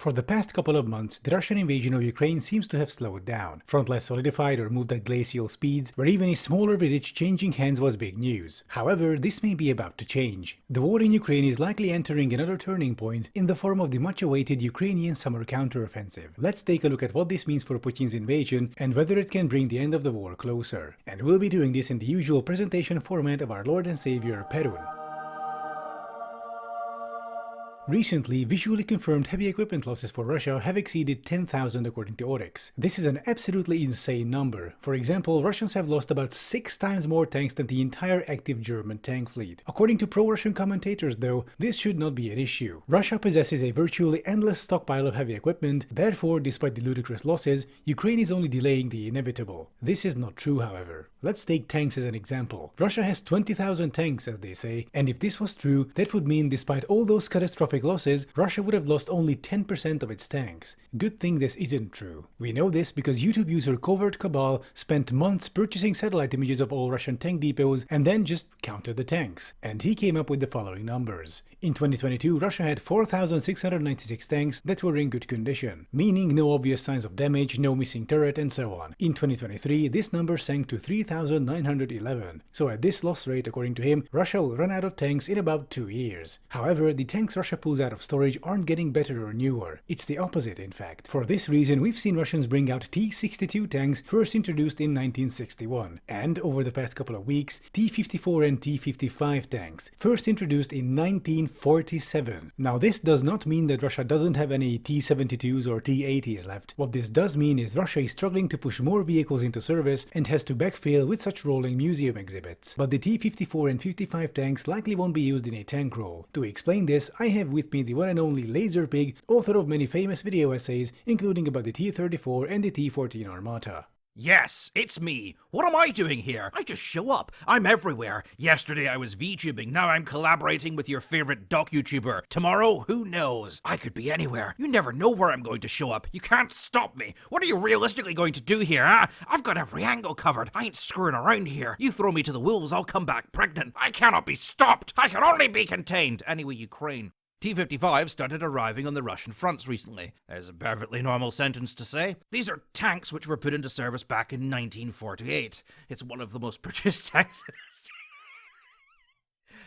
For the past couple of months, the Russian invasion of Ukraine seems to have slowed down, front less solidified or moved at glacial speeds, where even a smaller village changing hands was big news. However, this may be about to change. The war in Ukraine is likely entering another turning point in the form of the much-awaited Ukrainian summer counteroffensive. Let's take a look at what this means for Putin's invasion and whether it can bring the end of the war closer. And we'll be doing this in the usual presentation format of our Lord and Savior, Perun. Recently, visually confirmed heavy equipment losses for Russia have exceeded 10,000 according to Oryx. This is an absolutely insane number. For example, Russians have lost about 6 times more tanks than the entire active German tank fleet. According to pro-Russian commentators though, this should not be an issue. Russia possesses a virtually endless stockpile of heavy equipment, therefore, despite the ludicrous losses, Ukraine is only delaying the inevitable. This is not true, however. Let's take tanks as an example. Russia has 20,000 tanks, as they say, and if this was true, that would mean despite all those catastrophic losses, Russia would have lost only 10% of its tanks. Good thing this isn't true. We know this because YouTube user Covert Cabal spent months purchasing satellite images of all Russian tank depots and then just counted the tanks. And he came up with the following numbers. In 2022, Russia had 4,696 tanks that were in good condition, meaning no obvious signs of damage, no missing turret, and so on. In 2023, this number sank to 3,911. So at this loss rate, according to him, Russia will run out of tanks in about 2 years. However, the tanks Russia pulls out of storage aren't getting better or newer. It's the opposite, in fact. For this reason, we've seen Russians bring out T-62 tanks first introduced in 1961, and over the past couple of weeks, T-54 and T-55 tanks, first introduced in 1947. Now, this does not mean that Russia doesn't have any T-72s or T-80s left. What this does mean is Russia is struggling to push more vehicles into service and has to backfill with such rolling museum exhibits. But the T-54 and 55 tanks likely won't be used in a tank roll. To explain this, I have with me the one and only Laser Pig, author of many famous video essays, including about the T-34 and the T-14 Armata. Yes, it's me. What am I doing here? I just show up. I'm everywhere. Yesterday I was VTubing, now I'm collaborating with your favorite doc-YouTuber. Tomorrow, who knows? I could be anywhere. You never know where I'm going to show up. You can't stop me. What are you realistically going to do here, huh? I've got every angle covered. I ain't screwing around here. You throw me to the wolves, I'll come back pregnant. I cannot be stopped. I can only be contained. Anyway, Ukraine. T-55 started arriving on the Russian fronts recently. There's a perfectly normal sentence to say. These are tanks which were put into service back in 1948. It's one of the most produced tanks in history.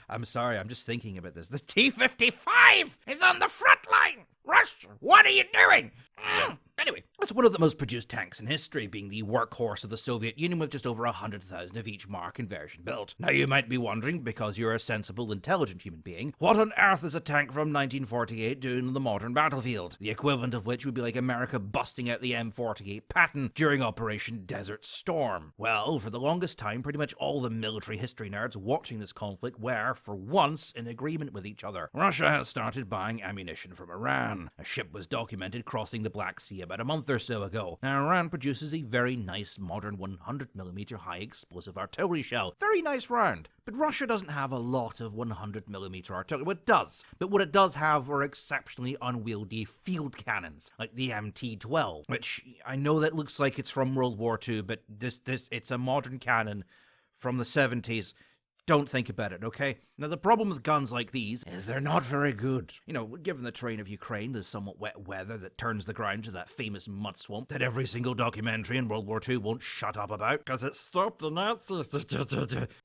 I'm sorry, I'm just thinking about this. The T-55 is on the front line! Russia, what are you doing? Anyway, it's one of the most produced tanks in history, being the workhorse of the Soviet Union with just over 100,000 of each mark and version built. Now you might be wondering, because you're a sensible, intelligent human being, what on earth is a tank from 1948 doing on the modern battlefield? The equivalent of which would be like America busting out the M48 Patton during Operation Desert Storm. Well, for the longest time, pretty much all the military history nerds watching this conflict were, for once, in agreement with each other. Russia has started buying ammunition from Iran. A ship was documented crossing the Black Sea about a month or so ago. Now, Iran produces a very nice modern 100mm high explosive artillery shell. Very nice round. But Russia doesn't have a lot of 100mm artillery. Well, it does. But what it does have are exceptionally unwieldy field cannons, like the MT-12, which I know that looks like it's from World War II, but it's a modern cannon from the 70s. Don't think about it, okay? Now, the problem with guns like these is they're not very good. You know, given the terrain of Ukraine, there's somewhat wet weather that turns the ground to that famous mud swamp that every single documentary in World War II won't shut up about, because it stopped the Nazis.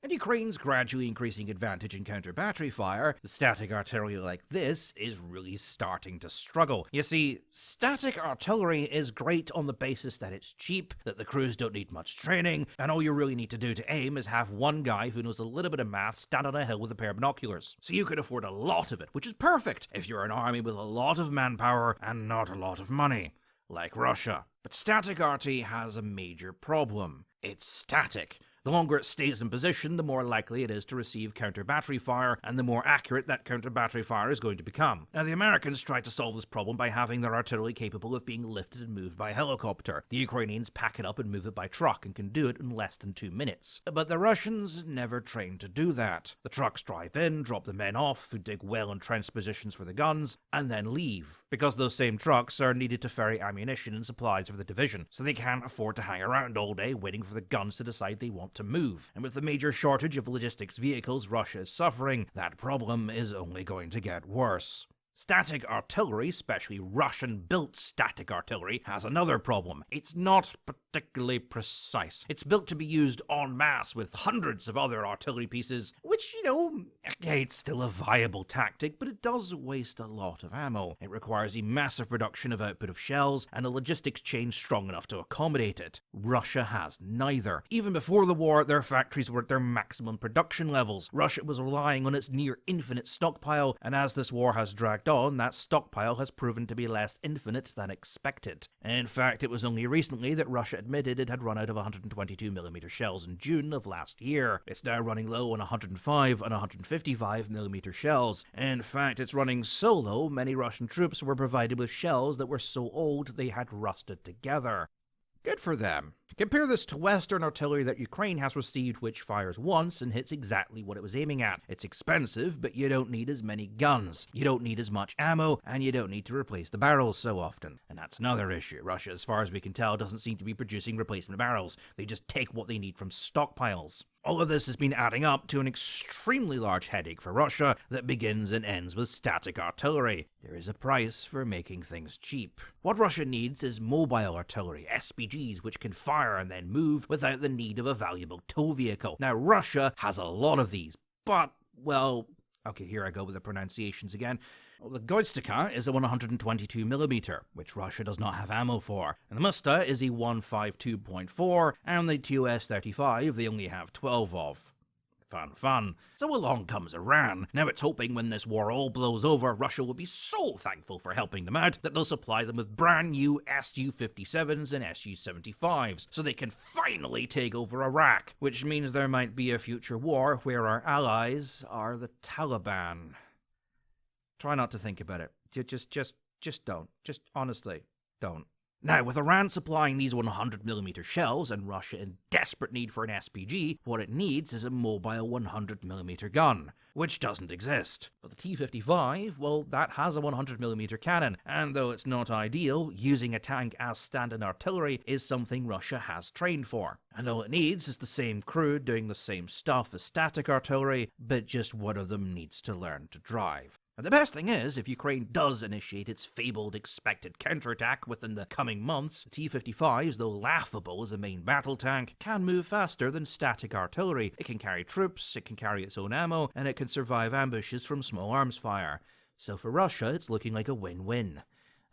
And Ukraine's gradually increasing advantage in counter-battery fire, the static artillery like this is really starting to struggle. You see, static artillery is great on the basis that it's cheap, that the crews don't need much training, and all you really need to do to aim is have one guy who knows a little bit of math stand on a hill with a pair of binoculars. So you can afford a lot of it, which is perfect if you're an army with a lot of manpower and not a lot of money, like Russia. But static arty has a major problem. It's static. The longer it stays in position, the more likely it is to receive counter-battery fire, and the more accurate that counter-battery fire is going to become. Now, the Americans tried to solve this problem by having their artillery capable of being lifted and moved by helicopter. The Ukrainians pack it up and move it by truck, and can do it in less than 2 minutes. But the Russians never trained to do that. The trucks drive in, drop the men off, who dig well-entrenched positions for the guns, and then leave. Because those same trucks are needed to ferry ammunition and supplies for the division, so they can't afford to hang around all day waiting for the guns to decide they want to move. And with the major shortage of logistics vehicles Russia is suffering, that problem is only going to get worse. Static artillery, especially Russian-built static artillery, has another problem. It's not particularly precise. It's built to be used en masse with hundreds of other artillery pieces, which, okay, it's still a viable tactic, but it does waste a lot of ammo. It requires a massive production of output of shells and a logistics chain strong enough to accommodate it. Russia has neither. Even before the war, their factories were at their maximum production levels. Russia was relying on its near-infinite stockpile, and as this war has dragged on, that stockpile has proven to be less infinite than expected. In fact, it was only recently that Russia admitted it had run out of 122mm shells in June of last year. It's now running low on 105 and 155mm shells. In fact, it's running so low, many Russian troops were provided with shells that were so old they had rusted together. Good for them. Compare this to Western artillery that Ukraine has received, which fires once and hits exactly what it was aiming at. It's expensive, but you don't need as many guns, you don't need as much ammo, and you don't need to replace the barrels so often. And that's another issue. Russia, as far as we can tell, doesn't seem to be producing replacement barrels. They just take what they need from stockpiles. All of this has been adding up to an extremely large headache for Russia that begins and ends with static artillery. There is a price for making things cheap. What Russia needs is mobile artillery, SPGs, which can fire and then move without the need of a valuable tow vehicle. Now, Russia has a lot of these, but, well, okay, here I go with the pronunciations again. Well, the Goistika is a 122mm, which Russia does not have ammo for, and the Musta is a 152.4, and the TOS-35 they only have 12 of. Fun. So along comes Iran. Now it's hoping when this war all blows over, Russia will be so thankful for helping them out that they'll supply them with brand new Su-57s and Su-75s, so they can finally take over Iraq, which means there might be a future war where our allies are the Taliban. Try not to think about it. Just don't. Just honestly, don't. Now, with Iran supplying these 100mm shells and Russia in desperate need for an SPG, what it needs is a mobile 100mm gun, which doesn't exist. But the T-55, well, that has a 100mm cannon, and though it's not ideal, using a tank as stand-in artillery is something Russia has trained for. And all it needs is the same crew doing the same stuff as static artillery, but just one of them needs to learn to drive. And the best thing is, if Ukraine does initiate its fabled expected counterattack within the coming months, the T-55s, though laughable as a main battle tank, can move faster than static artillery. It can carry troops, it can carry its own ammo, and it can survive ambushes from small arms fire. So for Russia, it's looking like a win-win.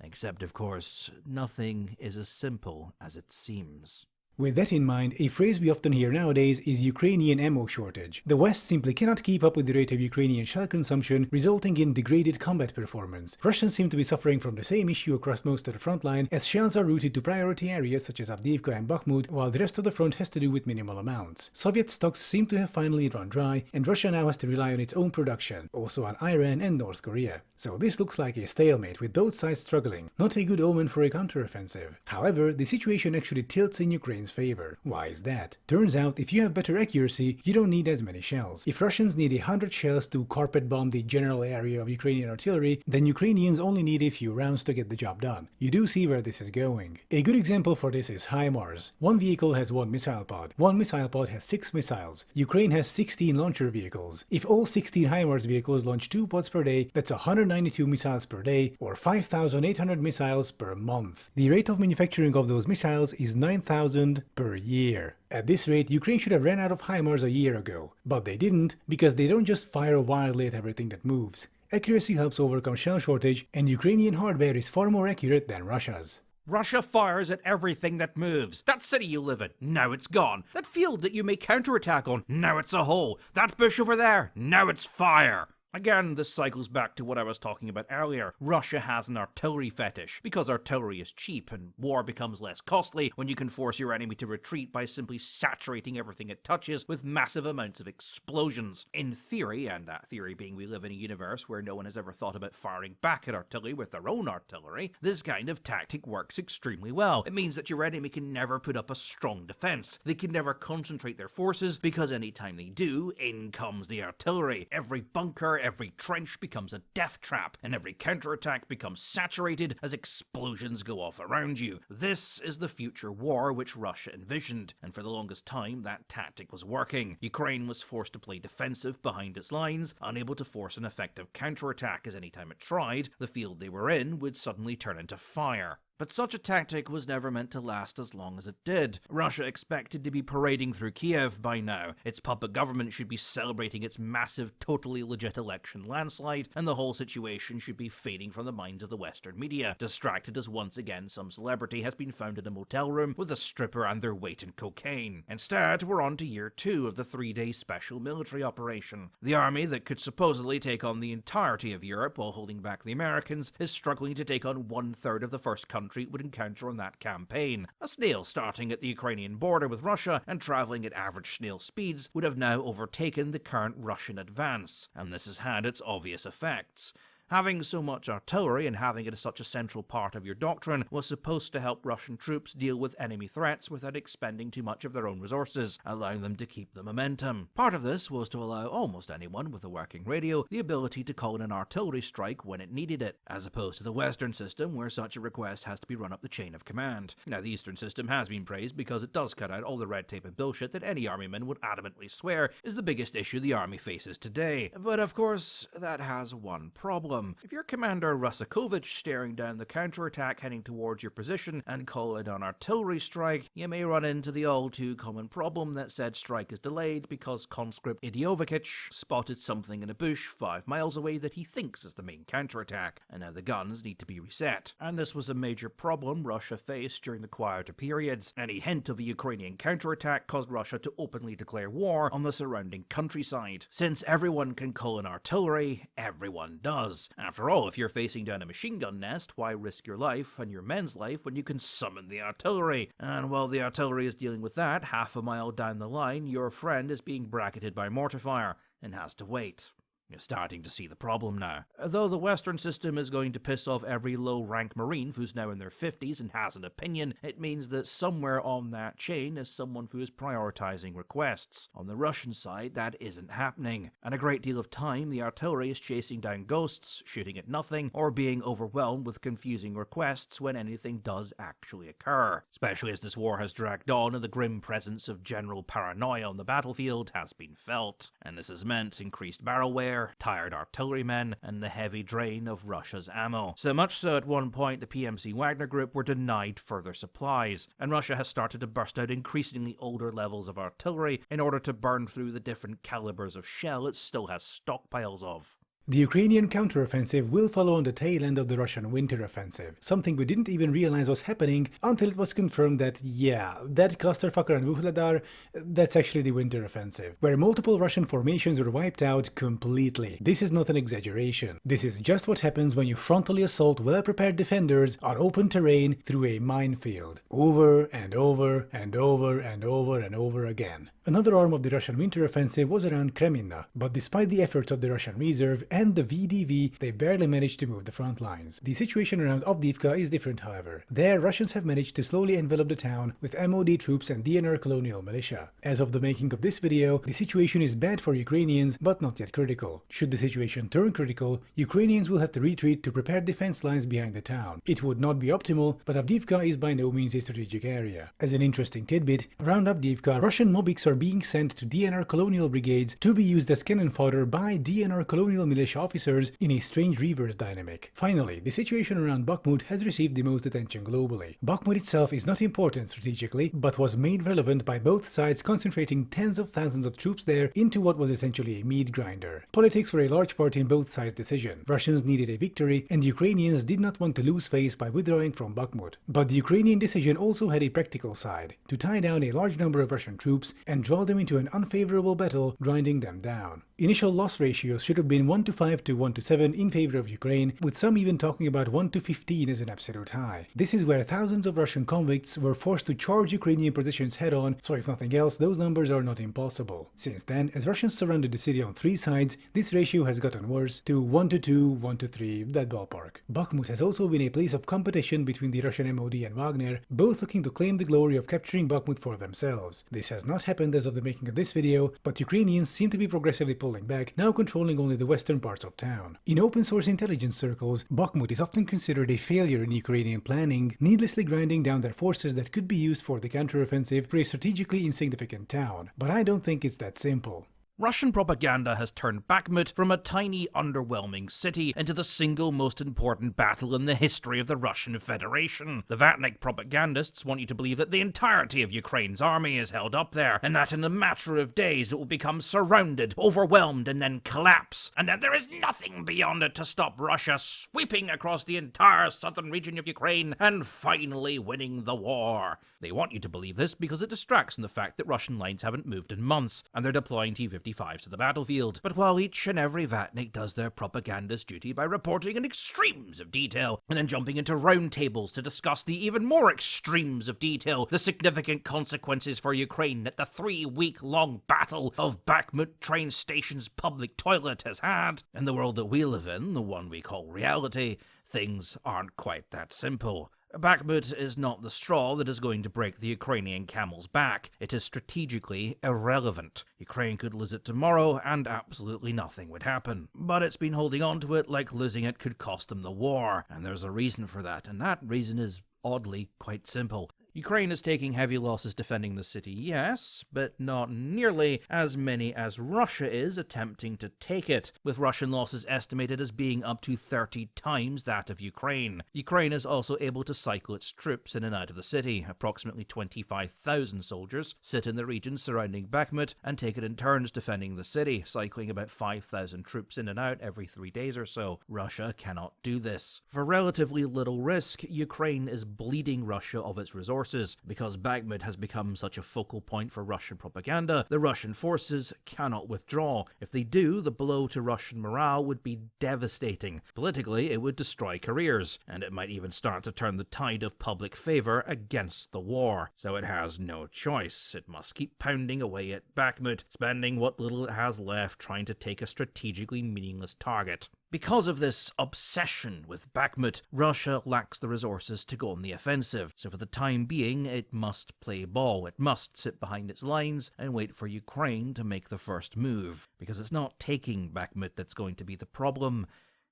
Except, of course, nothing is as simple as it seems. With that in mind, a phrase we often hear nowadays is Ukrainian ammo shortage. The West simply cannot keep up with the rate of Ukrainian shell consumption, resulting in degraded combat performance. Russians seem to be suffering from the same issue across most of the front line, as shells are routed to priority areas such as Avdiivka and Bakhmut, while the rest of the front has to do with minimal amounts. Soviet stocks seem to have finally run dry, and Russia now has to rely on its own production, also on Iran and North Korea. So this looks like a stalemate, with both sides struggling. Not a good omen for a counteroffensive. However, the situation actually tilts in Ukraine's favor. Why is that? Turns out, if you have better accuracy, you don't need as many shells. If Russians need 100 shells to carpet bomb the general area of Ukrainian artillery, then Ukrainians only need a few rounds to get the job done. You do see where this is going. A good example for this is HIMARS. One vehicle has one missile pod. One missile pod has 6 missiles. Ukraine has 16 launcher vehicles. If all 16 HIMARS vehicles launch 2 pods per day, that's 192 missiles per day, or 5,800 missiles per month. The rate of manufacturing of those missiles is 9,000 per year. At this rate, Ukraine should have ran out of HIMARS a year ago. But they didn't, because they don't just fire wildly at everything that moves. Accuracy helps overcome shell shortage, and Ukrainian hardware is far more accurate than Russia's. Russia fires at everything that moves. That city you live in, now it's gone. That field that you may counterattack on, now it's a hole. That bush over there, now it's fire. Again, this cycles back to what I was talking about earlier. Russia has an artillery fetish, because artillery is cheap and war becomes less costly when you can force your enemy to retreat by simply saturating everything it touches with massive amounts of explosions. In theory, and that theory being we live in a universe where no one has ever thought about firing back at artillery with their own artillery, this kind of tactic works extremely well. It means that your enemy can never put up a strong defense. They can never concentrate their forces, because anytime they do, in comes the artillery. Every bunker, where every trench becomes a death trap and every counterattack becomes saturated as explosions go off around you. This is the future war which Russia envisioned, and for the longest time that tactic was working. Ukraine was forced to play defensive behind its lines, unable to force an effective counterattack, as any time it tried, the field they were in would suddenly turn into fire. But such a tactic was never meant to last as long as it did. Russia expected to be parading through Kiev by now. Its puppet government should be celebrating its massive, totally legit election landslide, and the whole situation should be fading from the minds of the Western media, distracted as once again some celebrity has been found in a motel room with a stripper and their weight in cocaine. Instead, we're on to year 2 of the 3-day special military operation. The army that could supposedly take on the entirety of Europe while holding back the Americans is struggling to take on 1/3 of the first country would encounter on that campaign. A snail starting at the Ukrainian border with Russia and travelling at average snail speeds would have now overtaken the current Russian advance, and this has had its obvious effects. Having so much artillery and having it as such a central part of your doctrine was supposed to help Russian troops deal with enemy threats without expending too much of their own resources, allowing them to keep the momentum. Part of this was to allow almost anyone with a working radio the ability to call in an artillery strike when it needed it, as opposed to the Western system where such a request has to be run up the chain of command. Now, the Eastern system has been praised because it does cut out all the red tape and bullshit that any armyman would adamantly swear is the biggest issue the army faces today. But of course, that has one problem. If you're Commander Rusakovich staring down the counterattack heading towards your position and call it an artillery strike, you may run into the all too common problem that said strike is delayed because conscript Idiovich spotted something in a bush 5 miles away that he thinks is the main counterattack, and now the guns need to be reset. And this was a major problem Russia faced during the quieter periods. Any hint of a Ukrainian counterattack caused Russia to openly declare war on the surrounding countryside. Since everyone can call in artillery, everyone does. After all, if you're facing down a machine gun nest, why risk your life and your men's life when you can summon the artillery? And while the artillery is dealing with that, half a mile down the line, your friend is being bracketed by mortar fire and has to wait. You're starting to see the problem now. Though the Western system is going to piss off every low-rank Marine who's now in their 50s and has an opinion, it means that somewhere on that chain is someone who is prioritizing requests. On the Russian side, that isn't happening, and a great deal of time the artillery is chasing down ghosts, shooting at nothing, or being overwhelmed with confusing requests when anything does actually occur. Especially as this war has dragged on and the grim presence of general paranoia on the battlefield has been felt, and this has meant increased barrel wear, tired artillerymen, and the heavy drain of Russia's ammo. So much so at one point the PMC Wagner group were denied further supplies, and Russia has started to burst out increasingly older levels of artillery in order to burn through the different calibers of shell it still has stockpiles of. The Ukrainian counteroffensive will follow on the tail end of the Russian winter offensive, something we didn't even realize was happening until it was confirmed that, yeah, that clusterfucker in Vuhledar, that's actually the winter offensive, where multiple Russian formations were wiped out completely. This is not an exaggeration. This is just what happens when you frontally assault well-prepared defenders on open terrain through a minefield, over and over and over and over and over again. Another arm of the Russian winter offensive was around Kreminna, but despite the efforts of the Russian reserve and the VDV, they barely managed to move the front lines. The situation around Avdiivka is different, however. There, Russians have managed to slowly envelop the town with MOD troops and DNR colonial militia. As of the making of this video, the situation is bad for Ukrainians, but not yet critical. Should the situation turn critical, Ukrainians will have to retreat to prepare defense lines behind the town. It would not be optimal, but Avdiivka is by no means a strategic area. As an interesting tidbit, around Avdiivka, Russian Mobiks are being sent to DNR colonial brigades to be used as cannon fodder by DNR colonial militia officers in a strange reverse dynamic. Finally, the situation around Bakhmut has received the most attention globally. Bakhmut itself is not important strategically, but was made relevant by both sides concentrating tens of thousands of troops there into what was essentially a meat grinder. Politics were a large part in both sides' decision. Russians needed a victory, and Ukrainians did not want to lose face by withdrawing from Bakhmut. But the Ukrainian decision also had a practical side, to tie down a large number of Russian troops and draw them into an unfavorable battle, grinding them down. Initial loss ratios should have been 1:5 to 1:7 in favor of Ukraine, with some even talking about 1:15 as an absolute high. This is where thousands of Russian convicts were forced to charge Ukrainian positions head-on, so if nothing else, those numbers are not impossible. Since then, as Russians surrounded the city on 3 sides, this ratio has gotten worse to 1:2, 1:3, that ballpark. Bakhmut has also been a place of competition between the Russian MOD and Wagner, both looking to claim the glory of capturing Bakhmut for themselves. This has not happened as of the making of this video, but Ukrainians seem to be progressively pulling back, now controlling only the western northern parts of town. In open-source intelligence circles, Bakhmut is often considered a failure in Ukrainian planning, needlessly grinding down their forces that could be used for the counteroffensive for a strategically insignificant town. But I don't think it's that simple. Russian propaganda has turned Bakhmut from a tiny, underwhelming city into the single most important battle in the history of the Russian Federation. The Vatnik propagandists want you to believe that the entirety of Ukraine's army is held up there, and that in a matter of days it will become surrounded, overwhelmed, and then collapse, and that there is nothing beyond it to stop Russia sweeping across the entire southern region of Ukraine and finally winning the war. They want you to believe this because it distracts from the fact that Russian lines haven't moved in months, and they're deploying T-55s to the battlefield. But while each and every Vatnik does their propagandist duty by reporting in extremes of detail, and then jumping into roundtables to discuss the even more extremes of detail, the significant consequences for Ukraine that the 3-week-long battle of Bakhmut train station's public toilet has had, in the world that we live in, the one we call reality, things aren't quite that simple. Bakhmut is not the straw that is going to break the Ukrainian camel's back. It is strategically irrelevant. Ukraine could lose it tomorrow and absolutely nothing would happen. But it's been holding on to it like losing it could cost them the war. And there's a reason for that, and that reason is oddly quite simple. Ukraine is taking heavy losses defending the city, yes, but not nearly as many as Russia is attempting to take it, with Russian losses estimated as being up to 30 times that of Ukraine. Ukraine is also able to cycle its troops in and out of the city. Approximately 25,000 soldiers sit in the region surrounding Bakhmut and take it in turns defending the city, cycling about 5,000 troops in and out every 3 days or so. Russia cannot do this. For relatively little risk, Ukraine is bleeding Russia of its resources. Because Bakhmut has become such a focal point for Russian propaganda, the Russian forces cannot withdraw. If they do, the blow to Russian morale would be devastating. Politically, it would destroy careers, and it might even start to turn the tide of public favor against the war. So it has no choice. It must keep pounding away at Bakhmut, spending what little it has left trying to take a strategically meaningless target. Because of this obsession with Bakhmut, Russia lacks the resources to go on the offensive, so for the time being it must play ball. It must sit behind its lines and wait for Ukraine to make the first move. Because it's not taking Bakhmut that's going to be the problem,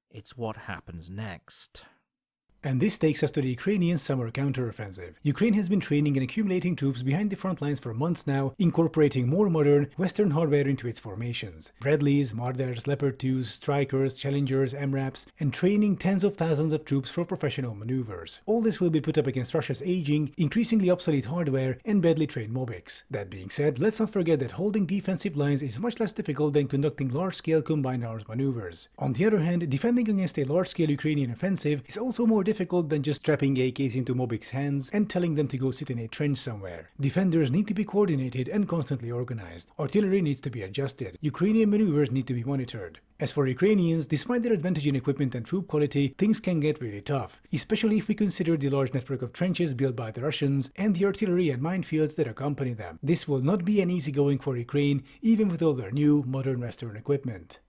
it's what happens next. And this takes us to the Ukrainian summer counteroffensive. Ukraine has been training and accumulating troops behind the front lines for months now, incorporating more modern, Western hardware into its formations. Bradleys, Marders, Leopard 2s, Strikers, Challengers, MRAPs, and training tens of thousands of troops for professional maneuvers. All this will be put up against Russia's aging, increasingly obsolete hardware and badly trained mobics. That being said, let's not forget that holding defensive lines is much less difficult than conducting large-scale combined arms maneuvers. On the other hand, defending against a large-scale Ukrainian offensive is also more difficult than just strapping AKs into mobics' hands and telling them to go sit in a trench somewhere. Defenders need to be coordinated and constantly organized. Artillery needs to be adjusted. Ukrainian maneuvers need to be monitored. As for Ukrainians, despite their advantage in equipment and troop quality, things can get really tough, especially if we consider the large network of trenches built by the Russians and the artillery and minefields that accompany them. This will not be an easy going for Ukraine, even with all their new, modern Western equipment.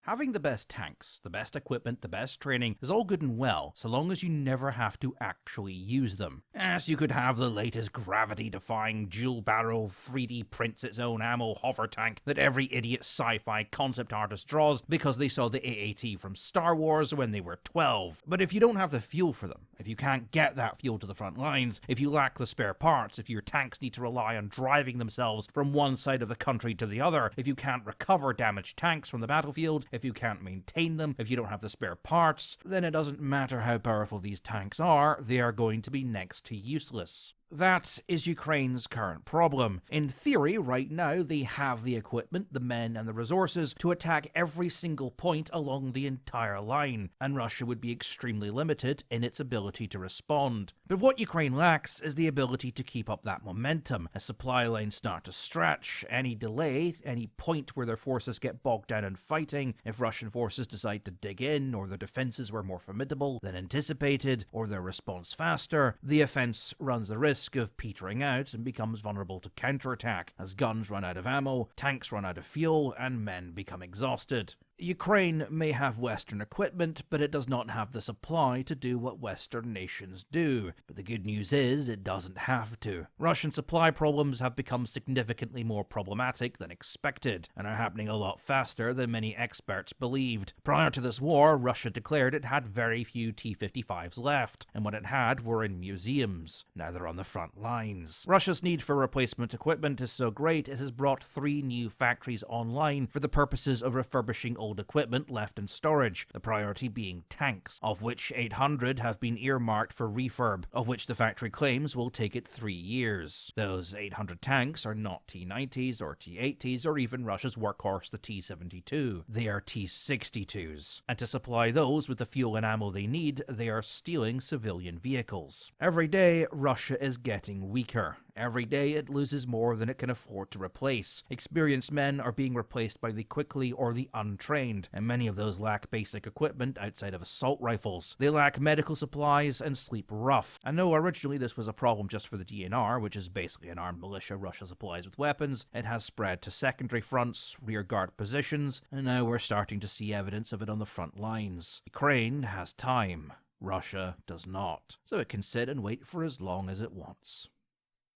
Having the best tanks, the best equipment, the best training is all good and well, so long as you never have to actually use them. Yes, you could have the latest gravity-defying dual-barrel 3D prints its own ammo hover tank that every idiot sci-fi concept artist draws because they saw the AAT from Star Wars when they were 12. But if you don't have the fuel for them, if you can't get that fuel to the front lines, if you lack the spare parts, if your tanks need to rely on driving themselves from one side of the country to the other, if you can't recover damaged tanks from the battlefield, if you can't maintain them, if you don't have the spare parts, then it doesn't matter how powerful these tanks are, they are going to be next to useless. That is Ukraine's current problem. In theory, right now, they have the equipment, the men, and the resources to attack every single point along the entire line, and Russia would be extremely limited in its ability to respond. But what Ukraine lacks is the ability to keep up that momentum. As supply lines start to stretch, any delay, any point where their forces get bogged down in fighting, if Russian forces decide to dig in, or their defenses were more formidable than anticipated, or their response faster, the offense runs the risk of petering out and becomes vulnerable to counterattack as guns run out of ammo, tanks run out of fuel, and men become exhausted. Ukraine may have Western equipment, but it does not have the supply to do what Western nations do. But the good news is, it doesn't have to. Russian supply problems have become significantly more problematic than expected, and are happening a lot faster than many experts believed. Prior to this war, Russia declared it had very few T-55s left, and what it had were in museums. Now they're on the front lines. Russia's need for replacement equipment is so great, it has brought 3 new factories online for the purposes of refurbishing old equipment left in storage, the priority being tanks, of which 800 have been earmarked for refurb, of which the factory claims will take it 3 years. Those 800 tanks are not T-90s or T-80s or even Russia's workhorse, the T-72. They are T-62s, and to supply those with the fuel and ammo they need, they are stealing civilian vehicles. Every day, Russia is getting weaker. Every day it loses more than it can afford to replace. Experienced men are being replaced by the quickly or the untrained, and many of those lack basic equipment outside of assault rifles. They lack medical supplies and sleep rough. I know originally this was a problem just for the DNR, which is basically an armed militia Russia supplies with weapons. It has spread to secondary fronts, rearguard positions, and now we're starting to see evidence of it on the front lines. Ukraine has time. Russia does not. So it can sit and wait for as long as it wants.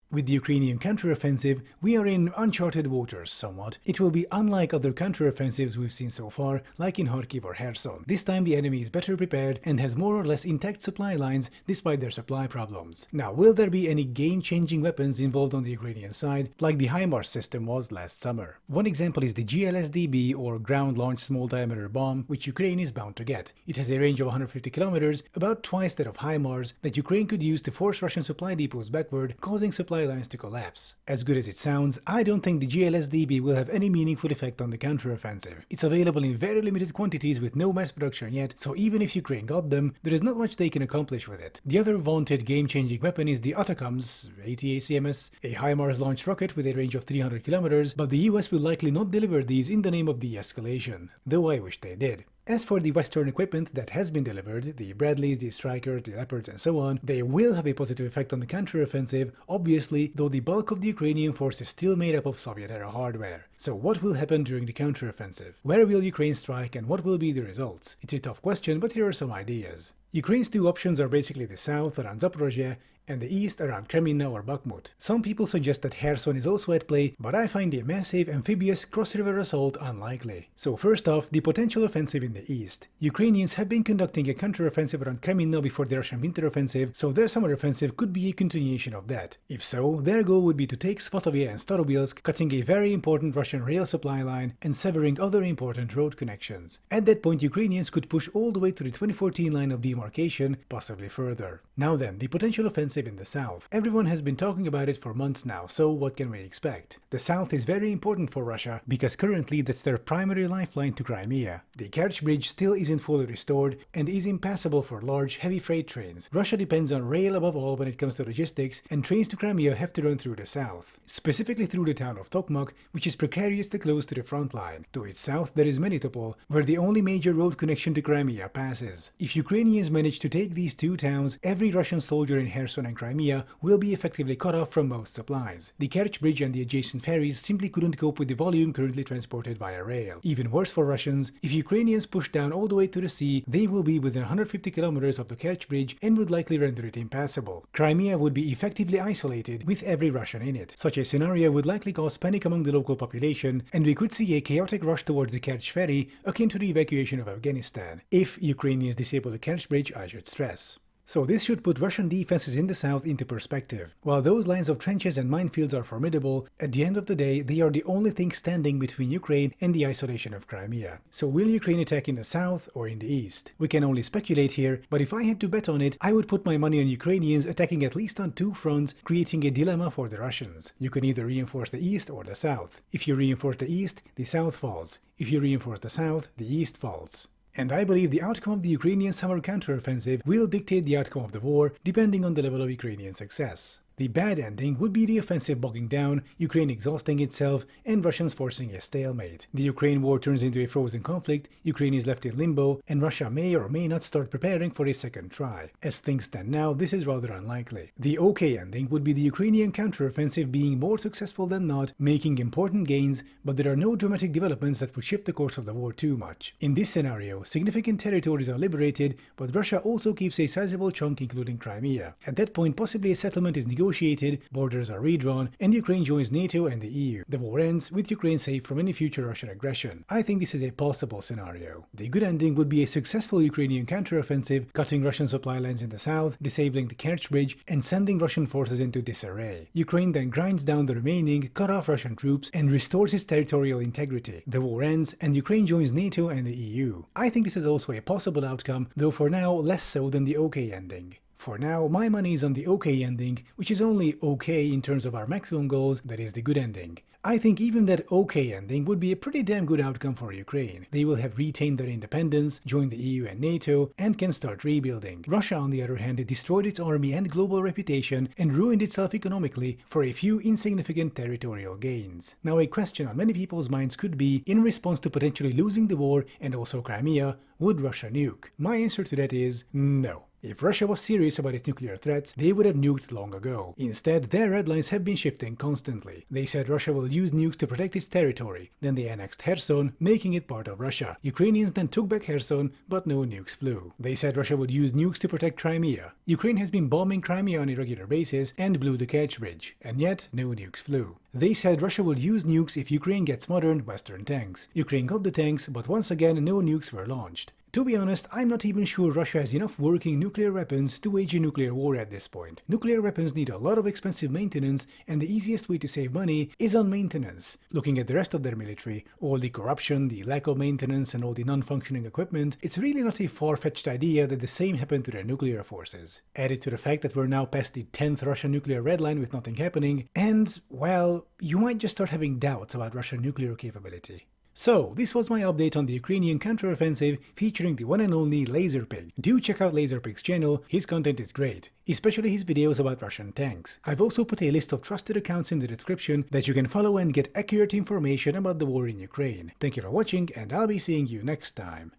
With the Ukrainian counteroffensive, we are in uncharted waters somewhat. It will be unlike other counteroffensives we've seen so far, like in Kharkiv or Kherson. This time the enemy is better prepared and has more or less intact supply lines despite their supply problems. Now, will there be any game-changing weapons involved on the Ukrainian side, like the HIMARS system was last summer? One example is the GLSDB, or Ground-Launched Small-Diameter Bomb, which Ukraine is bound to get. It has a range of 150 kilometers, about twice that of HIMARS, that Ukraine could use to force Russian supply depots backward, causing supply lines to collapse. As good as it sounds, I don't think the GLSDB will have any meaningful effect on the counteroffensive. It's available in very limited quantities with no mass production yet, so even if Ukraine got them, there is not much they can accomplish with it. The other vaunted game-changing weapon is the ATACMS, ATACMS, a HIMARS-launched rocket with a range of 300 kilometers, but the US will likely not deliver these in the name of de-escalation, though I wish they did. As for the Western equipment that has been delivered, the Bradleys, the Strykers, the Leopards and so on, they will have a positive effect on the counteroffensive, obviously, though the bulk of the Ukrainian force is still made up of Soviet-era hardware. So what will happen during the counteroffensive? Where will Ukraine strike and what will be the results? It's a tough question, but here are some ideas. Ukraine's 2 options are basically the south around Zaporozhye and the east around Kreminna or Bakhmut. Some people suggest that Kherson is also at play, but I find a massive amphibious cross-river assault unlikely. So first off, the potential offensive in the east. Ukrainians have been conducting a counteroffensive around Kreminna before the Russian winter offensive, so their summer offensive could be a continuation of that. If so, their goal would be to take Svatovye and Starobilsk, cutting a very important Russian rail supply line and severing other important road connections. At that point, Ukrainians could push all the way to the 2014 line of demarcation, possibly further. Now then, the potential offensive in the south. Everyone has been talking about it for months now, so what can we expect? The south is very important for Russia because currently that's their primary lifeline to Crimea. The Kerch Bridge still isn't fully restored and is impassable for large, heavy freight trains. Russia depends on rail above all when it comes to logistics, and trains to Crimea have to run through the south, specifically through the town of Tokmak, which is precariously close to the front line. To its south there is Melitopol, where the only major road connection to Crimea passes. If Ukrainians manage to take these 2 towns, every Russian soldier in Kherson and Crimea will be effectively cut off from most supplies. The Kerch Bridge and the adjacent ferries simply couldn't cope with the volume currently transported via rail. Even worse for Russians, if Ukrainians push down all the way to the sea, they will be within 150 kilometers of the Kerch Bridge and would likely render it impassable. Crimea would be effectively isolated, with every Russian in it. Such a scenario would likely cause panic among the local population, and we could see a chaotic rush towards the Kerch ferry, akin to the evacuation of Afghanistan. If Ukrainians disable the Kerch Bridge, I should stress. So this should put Russian defenses in the south into perspective. While those lines of trenches and minefields are formidable, at the end of the day they are the only thing standing between Ukraine and the isolation of Crimea. So will Ukraine attack in the south or in the east? We can only speculate here, but if I had to bet on it, I would put my money on Ukrainians attacking at least on 2 fronts, creating a dilemma for the Russians. You can either reinforce the east or the south. If you reinforce the east, the south falls. If you reinforce the south, the east falls. And I believe the outcome of the Ukrainian summer counteroffensive will dictate the outcome of the war, depending on the level of Ukrainian success. The bad ending would be the offensive bogging down, Ukraine exhausting itself, and Russians forcing a stalemate. The Ukraine war turns into a frozen conflict, Ukraine is left in limbo, and Russia may or may not start preparing for a second try. As things stand now, this is rather unlikely. The okay ending would be the Ukrainian counteroffensive being more successful than not, making important gains, but there are no dramatic developments that would shift the course of the war too much. In this scenario, significant territories are liberated, but Russia also keeps a sizable chunk including Crimea. At that point, possibly a settlement is negotiated, borders are redrawn, and Ukraine joins NATO and the EU. The war ends, with Ukraine safe from any future Russian aggression. I think this is a possible scenario. The good ending would be a successful Ukrainian counteroffensive, cutting Russian supply lines in the south, disabling the Kerch Bridge, and sending Russian forces into disarray. Ukraine then grinds down the remaining, cut off Russian troops, and restores its territorial integrity. The war ends, and Ukraine joins NATO and the EU. I think this is also a possible outcome, though for now less so than the okay ending. For now, my money is on the okay ending, which is only okay in terms of our maximum goals, that is the good ending. I think even that okay ending would be a pretty damn good outcome for Ukraine. They will have retained their independence, joined the EU and NATO, and can start rebuilding. Russia, on the other hand, destroyed its army and global reputation and ruined itself economically for a few insignificant territorial gains. Now, a question on many people's minds could be, in response to potentially losing the war and also Crimea, would Russia nuke? My answer to that is no. If Russia was serious about its nuclear threats, they would have nuked long ago. Instead, their red lines have been shifting constantly. They said Russia will use nukes to protect its territory. Then they annexed Kherson, making it part of Russia. Ukrainians then took back Kherson, but no nukes flew. They said Russia would use nukes to protect Crimea. Ukraine has been bombing Crimea on a regular basis and blew the Kerch Bridge, and yet no nukes flew. They said Russia will use nukes if Ukraine gets modern Western tanks. Ukraine got the tanks, but once again no nukes were launched. To be honest, I'm not even sure Russia has enough working nuclear weapons to wage a nuclear war at this point. Nuclear weapons need a lot of expensive maintenance, and the easiest way to save money is on maintenance. Looking at the rest of their military, all the corruption, the lack of maintenance, and all the non-functioning equipment, it's really not a far-fetched idea that the same happened to their nuclear forces. Added to the fact that we're now past the 10th Russian nuclear red line with nothing happening, and, well, you might just start having doubts about Russian nuclear capability. So, this was my update on the Ukrainian counteroffensive featuring the one and only Laserpig. Do check out Laserpig's channel, his content is great, especially his videos about Russian tanks. I've also put a list of trusted accounts in the description that you can follow and get accurate information about the war in Ukraine. Thank you for watching, and I'll be seeing you next time.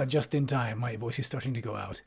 Just in time, my voice is starting to go out.